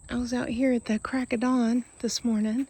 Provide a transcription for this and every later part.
I was out here at the crack of dawn this morning.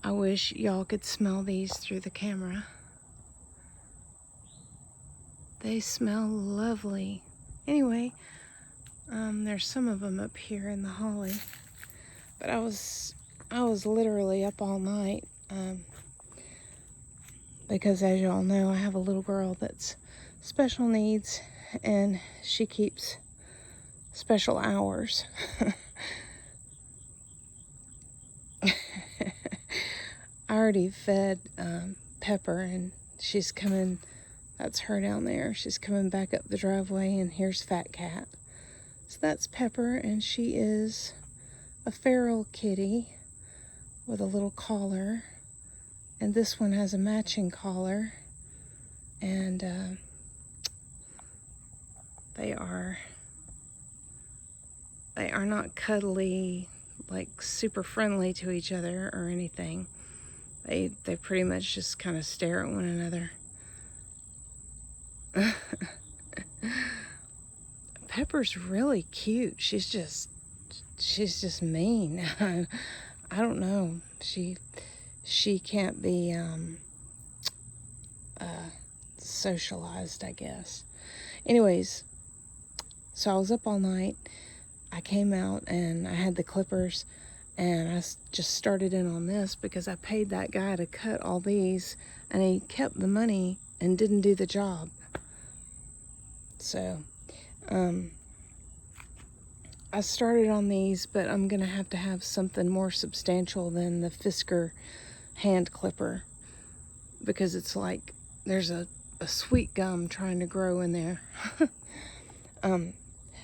I wish y'all could smell these through the camera. They smell lovely. Anyway, there's some of them up here in the holly, but I was literally up all night because, as y'all know, I have a little girl that's special needs, and she keeps special hours. I already fed Pepper, and she's coming. That's her down there. She's coming back up the driveway, and here's Fat Cat. So that's Pepper, and she is a feral kitty with a little collar, and this one has a matching collar, and they are not cuddly, like super friendly to each other or anything. They pretty much just kind of stare at one another. Pepper's really cute. She's just mean. I don't know. She can't be socialized, I guess. Anyways, so I was up all night. I came out and I had the clippers, and I just started in on this because I paid that guy to cut all these, and he kept the money and didn't do the job. So I started on these, but I'm gonna have to have something more substantial than the Fisker hand clipper, because it's like there's a sweet gum trying to grow in there.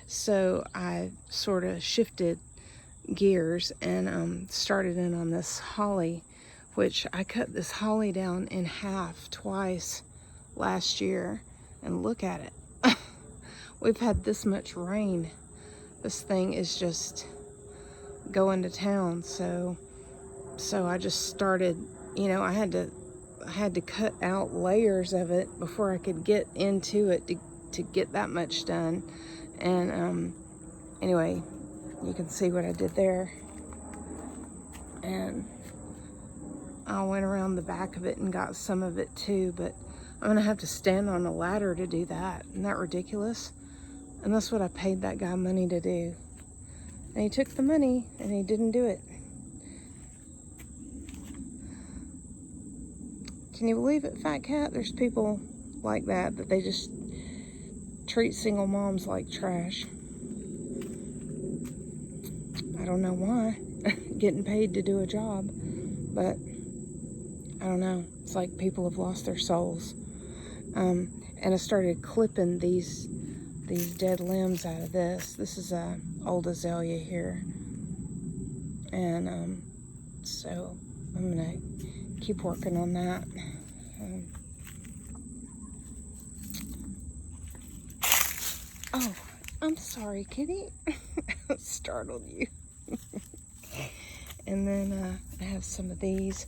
So I sort of shifted gears and started in on this holly, which I cut this holly down in half twice last year, and look at it. We've had this much rain. This thing is just going to town. So I just started, I had to cut out layers of it before I could get into it to get that much done. And anyway, you can see what I did there. And I went around the back of it and got some of it too, but I'm gonna have to stand on a ladder to do that. Isn't that ridiculous? And that's what I paid that guy money to do. And he took the money and he didn't do it. Can you believe it, Fat Cat? There's people like that they just treat single moms like trash. I don't know why. Getting paid to do a job, but I don't know. It's like people have lost their souls. And I started clipping these dead limbs out of this. This is a old azalea here, and so I'm gonna keep working on that. Oh, I'm sorry, kitty. Startled you. And then I have some of these,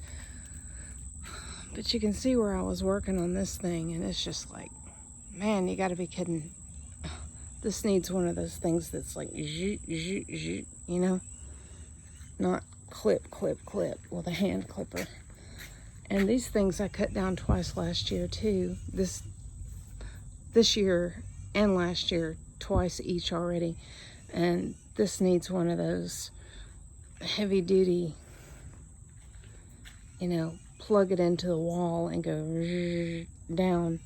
but you can see where I was working on this thing, and it's just like, man, you gotta be kidding. This needs one of those things that's like zoot, zoot, zoot, not clip with a hand clipper. And these things I cut down twice last year too. This year and last year, twice each already. And this needs one of those heavy duty, plug it into the wall and go down.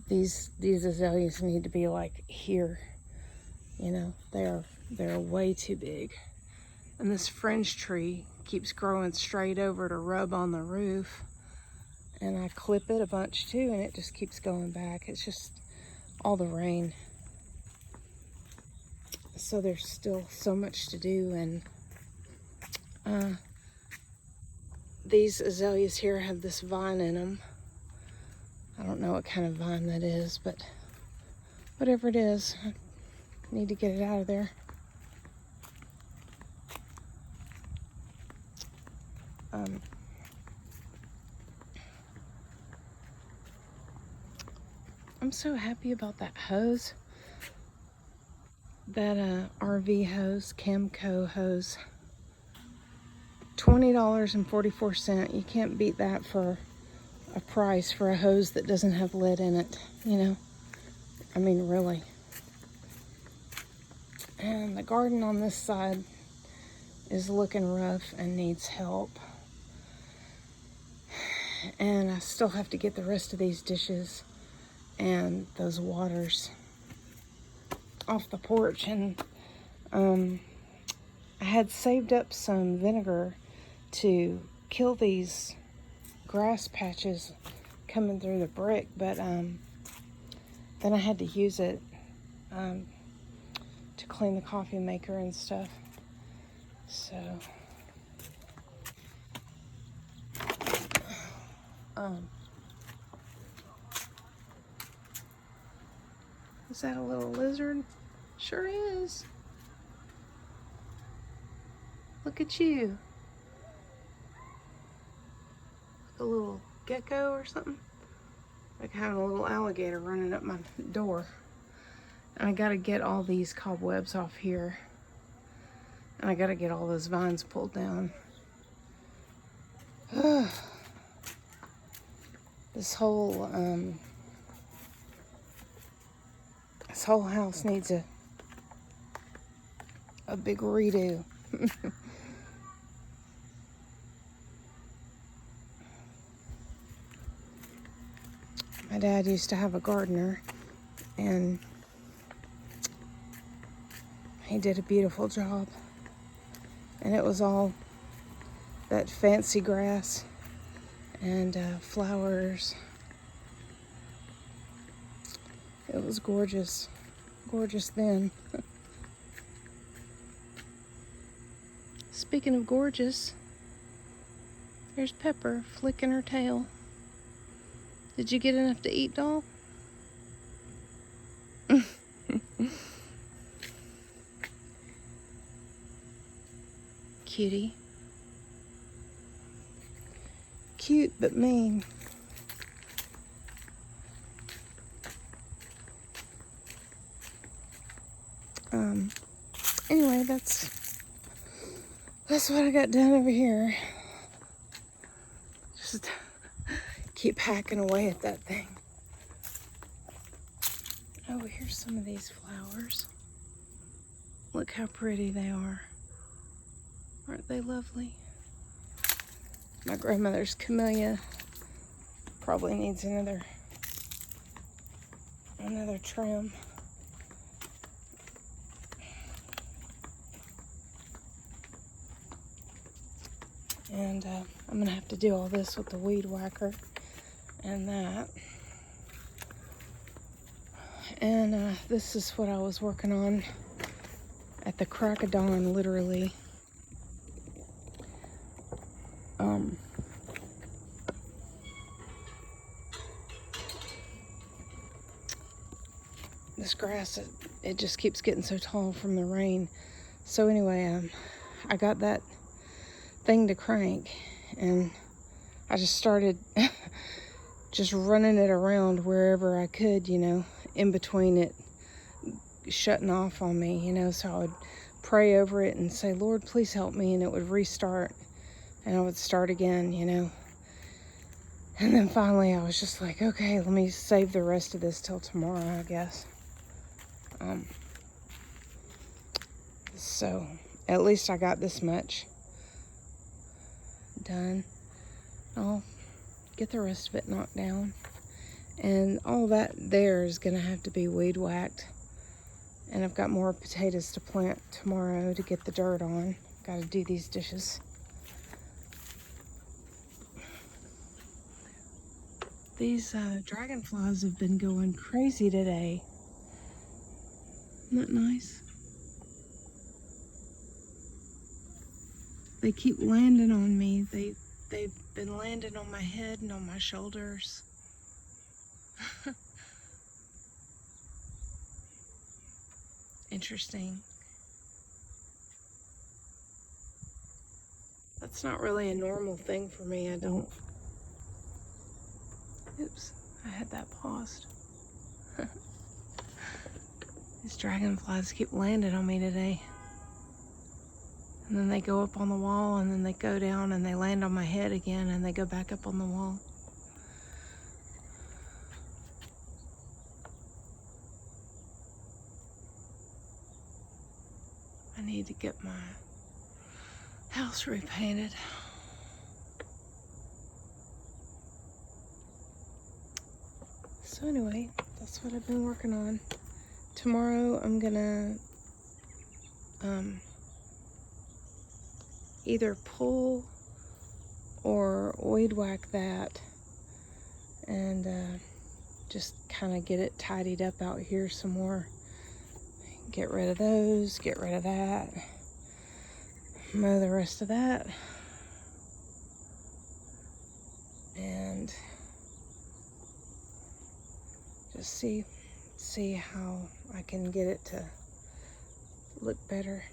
These azaleas need to be like here, they're way too big. And this fringe tree keeps growing straight over to rub on the roof, and I clip it a bunch too, and it just keeps going back. It's just all the rain. So there's still so much to do, and these azaleas here have this vine in them. I don't know what kind of vine that is, but whatever it is, I need to get it out of there. I'm so happy about that hose. that RV hose, Camco hose. $20.44. You can't beat that for a price for a hose that doesn't have lead in it, you know? I mean, really. And the garden on this side is looking rough and needs help. And I still have to get the rest of these dishes and those waters off the porch. And I had saved up some vinegar to kill these grass patches coming through the brick, but then I had to use it to clean the coffee maker and stuff. So is that a little lizard? Sure is. Look at you. Like a little gecko or something. Like having a little alligator running up my door. And I gotta get all these cobwebs off here. And I gotta get all those vines pulled down. This whole house needs a big redo. My dad used to have a gardener, and he did a beautiful job. And it was all that fancy grass and flowers. It was gorgeous. Gorgeous then. Speaking of gorgeous, there's Pepper flicking her tail. Did you get enough to eat, doll? Cutie. Cute but mean. Anyway, that's what I got done over here. Just keep hacking away at that thing. Oh, here's some of these flowers. Look how pretty they are. Aren't they lovely? My grandmother's camellia probably needs another trim. And I'm gonna have to do all this with the weed whacker and that. And this is what I was working on at the crack of dawn, literally. This grass, it just keeps getting so tall from the rain. So anyway, I got that thing to crank, and I just started just running it around wherever I could, you know, in between it shutting off on me, you know. So I would pray over it and say, Lord, please help me, and it would restart, and I would start again, you know. And then finally I was just like, okay, let me save the rest of this till tomorrow, I guess. So at least I got this much done. I'll get the rest of it knocked down, and all that there is gonna have to be weed whacked. And I've got more potatoes to plant tomorrow to get the dirt on. Gotta do these dishes. These dragonflies have been going crazy today. Isn't that nice? They keep landing on me. They've been landing on my head and on my shoulders. Interesting. That's not really a normal thing for me. Oops, I had that paused. These dragonflies keep landing on me today. And then they go up on the wall, and then they go down and they land on my head again, and they go back up on the wall. I need to get my house repainted. So anyway, that's what I've been working on. Tomorrow I'm gonna either pull or weed whack that and just kind of get it tidied up out here some more. Get rid of those, get rid of that, mow the rest of that, and just see how I can get it to look better.